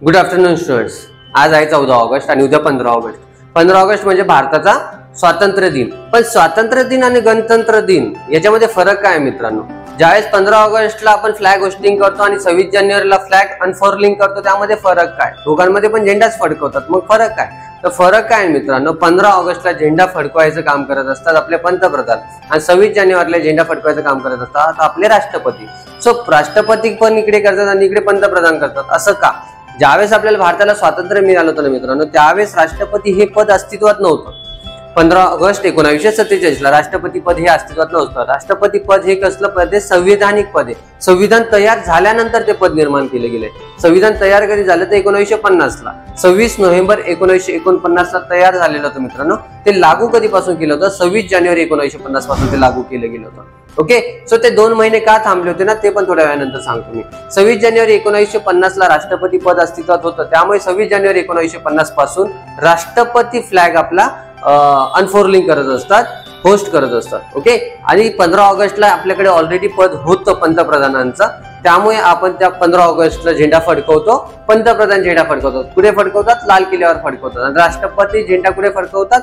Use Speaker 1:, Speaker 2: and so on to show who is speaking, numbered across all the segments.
Speaker 1: Good afternoon students. आज आहे 14 August आणि उद्या 15 ऑगस्ट. 15 ऑगस्ट म्हणजे भारताचा स्वातंत्र्य दिन. पण स्वातंत्र्य दिन आणि गणतंत्र दिन याच्यामध्ये फरक काय मित्रांनो? ज्यावेळेस 15 ऑगस्टला आपण फ्लॅग होस्टिंग करतो आणि 26 जानेवारीला फ्लॅग अनफर्लिंग करतो, त्यामध्ये फरक काय? दोघांमध्ये पण झेंडाच फडकवतात, मग फरक काय? तर फरक काय मित्रांनो, 15 ऑगस्टला झेंडा फडकवायचं काम करत असतात आपले पंतप्रधान आणि 26 जानेवारीला झेंडा फडकवायचं काम करत असतात आपले राष्ट्रपती. सो राष्ट्रपती पण इकडे करतात आणि इकडे पंतप्रधान करतात. असं का? ज्यावेळेस आपल्याला भारताला स्वातंत्र्य मिळालं होतं मित्रांनो, त्यावेळेस राष्ट्रपती हे पद अस्तित्वात नव्हतं. 15 ऑगस्ट 1947 ला राष्ट्रपती पद हे अस्तित्वात नव्हतं. राष्ट्रपती पद हे कसलं पद आहे? संविधानिक पद आहे. संविधान तयार झाल्यानंतर ते पद निर्माण केले गेले. संविधान तयार कधी झालं तर 1950 ला, 26 नोव्हेंबर 1949 ला तयार झालेलं होतं मित्रांनो. ते लागू कधीपासून केलं होतं? 26 जानेवारी 1950 पासून ते लागू केलं गेलं होतं. ओके, सो ते 2 महिने का थांबले होते ना, ते पण थोड्या वेळानंतर सांगतो मी. 26 जानेवारी 1950 ला राष्ट्रपती पद अस्तित्वात होतं, त्यामुळे 26 जानेवारी 1950 पासून राष्ट्रपती फ्लॅग आपला अनफोर्लिंग करत असतात, होस्ट करत असतात. ओके, आणि 15 ऑगस्टला आपल्याकडे ऑलरेडी पद होतं पंतप्रधानांचं, त्यामुळे आपण त्या 15 ऑगस्टला झेंडा फडकवतो. पंतप्रधान झेंडा फडकवतात. कुठे फडकवतात? लाल किल्ल्यावर फडकवतात. आणि राष्ट्रपती झेंडा कुठे फडकवतात?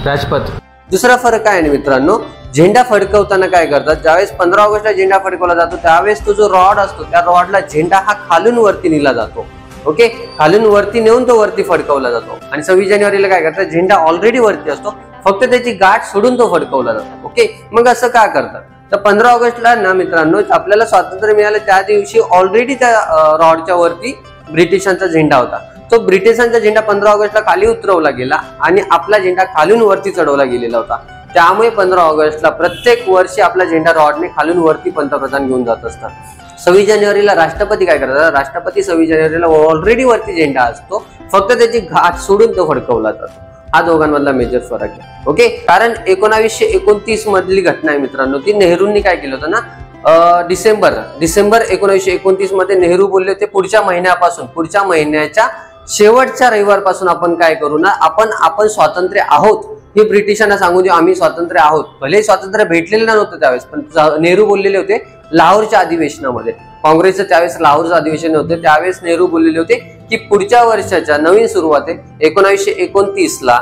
Speaker 1: राजपथ. दुसरा फरक काय आहे मित्रांनो, झेंडा फडकवताना काय करतात? ज्यावेळेस 15 ऑगस्टला झेंडा फडकवला जातो, त्यावेळेस तो जो रॉड असतो त्या रॉडला झेंडा हा खालून वरती नेला जातो. ओके, खालून वरती नेऊन तो वरती फडकवला जातो. आणि 26 जानेवारीला काय करतात? झेंडा ऑलरेडी वरती असतो, फक्त त्याची गाठ सोडून तो फडकवला जातो. ओके, मग असं का करतात? तर 15 ऑगस्टला ना मित्रांनो, आपल्याला स्वातंत्र्य मिळालं त्या दिवशी ऑलरेडी त्या रॉडच्या वरती ब्रिटिशांचा झेंडा होता. तो ब्रिटिशांचा झेंडा 15 ऑगस्टला खाली उतरवला गेला आणि आपला झेंडा खालून वरती चढवला गेलेला होता. त्यामुळे 15 ऑगस्टला प्रत्येक वर्षी आपला झेंडा रॉडने खालून वरती पंतप्रधान घेऊन जात असतात. 26 जानेवारीला राष्ट्रपती काय करतात? राष्ट्रपती 26 जानेवारीला ऑलरेडी वरती झेंडा असतो, फक्त त्याची घाट सोडून तो फडकवला जातो. हा दोघांमधला मेजर फरक आहे. ओके, कारण 1929 मधली घटना आहे मित्रांनो, ती नेहरूंनी काय केलं होतं ना, डिसेंबर 1929 मध्ये नेहरू बोलले होते, पुढच्या महिन्यापासून, पुढच्या महिन्याच्या शेवटच्या रविवारपासून आपण काय करू ना, आपण स्वातंत्र्य आहोत हे ब्रिटिशांना सांगू देऊ, आम्ही स्वातंत्र्य आहोत. भले स्वातंत्र्य भेटलेलं नव्हतं त्यावेळेस, पण नेहरू बोललेले होते लाहोरच्या अधिवेशनामध्ये, काँग्रेसचं त्यावेळेस लाहोरचं अधिवेशन होते, त्यावेळेस नेहरू बोललेले होते की पुढच्या वर्षाच्या नवीन सुरुवात आहे 1929 ला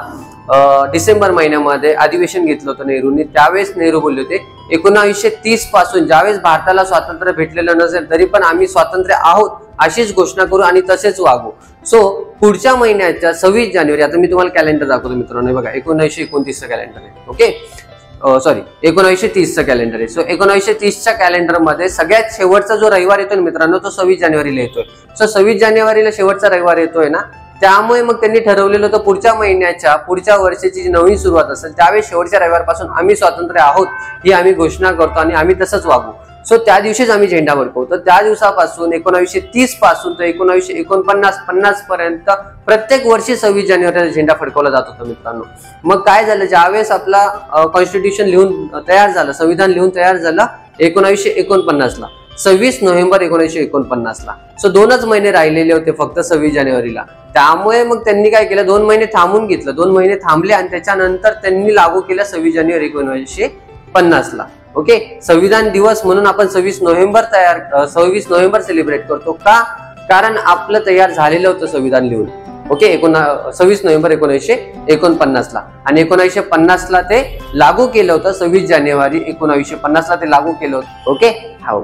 Speaker 1: डिसेंबर महिन्यामध्ये अधिवेशन घेतलं होतं नेहरूंनी. त्यावेळेस नेहरू बोलले होते 1930 पासून ज्यावेळेस भारताला स्वातंत्र्य भेटलेलं नसेल तरी पण आम्ही स्वातंत्र्य आहोत अशीच घोषणा करू आणि तसेच वागू. सो पुढच्या महिन्याच्या 26 जानेवारी, आता मी तुम्हाला कॅलेंडर दाखवतो मित्रांनो, बघा 1929चं कॅलेंडर आहे. ओके, सॉरी 1930चं कॅलेंडर आहे. सो 1930च्या कॅलेंडर मध्ये सगळ्यात शेवटचा जो रविवार येतोय मित्रांनो, तो 26 जानेवारीला येतोय. सो 26 जानेवारीला शेवटचा रविवार येतोय ना, त्यामुळे मग त्यांनी ठरवलेलं होतं पुढच्या महिन्याच्या, पुढच्या वर्षाची जी नवीन सुरुवात असेल त्यावेळेस शेवटच्या रविवारपासून आम्ही स्वातंत्र्य आहोत ही आम्ही घोषणा करतो आणि आम्ही तसंच वागू. सो त्या दिवशीच आम्ही झेंडा फडकवतो. त्या दिवसापासून 1930 पासून तर 1949 पर्यंत प्रत्येक वर्षी 26 जानेवारीला झेंडा फडकवला जात होता मित्रांनो. मग काय झालं, ज्यावेळेस आपला कॉन्स्टिट्यूशन लिहून तयार झालं, संविधान लिहून तयार झालं 1949 ला, 26 नोव्हेंबर 1949 ला. सो 2च महिने राहिलेले होते फक्त 26 जानेवारीला. त्यामुळे मग त्यांनी काय केलं, 2 महिने थांबून घेतलं, 2 महिने थांबले आणि त्याच्यानंतर त्यांनी लागू केलं 26 जानेवारी 1950 ला. ओके, संविधान दिवस म्हणून आपण 26 नोव्हेंबर सेलिब्रेट करतो का? कारण आपलं तयार झालेलं होतं संविधान लिहून. ओके, 26 नोव्हेंबर 1949 ला, आणि 1950 ला ते लागू केलं होतं. 26 जानेवारी 1950 ला ते लागू केलं होतं. ओके, हा.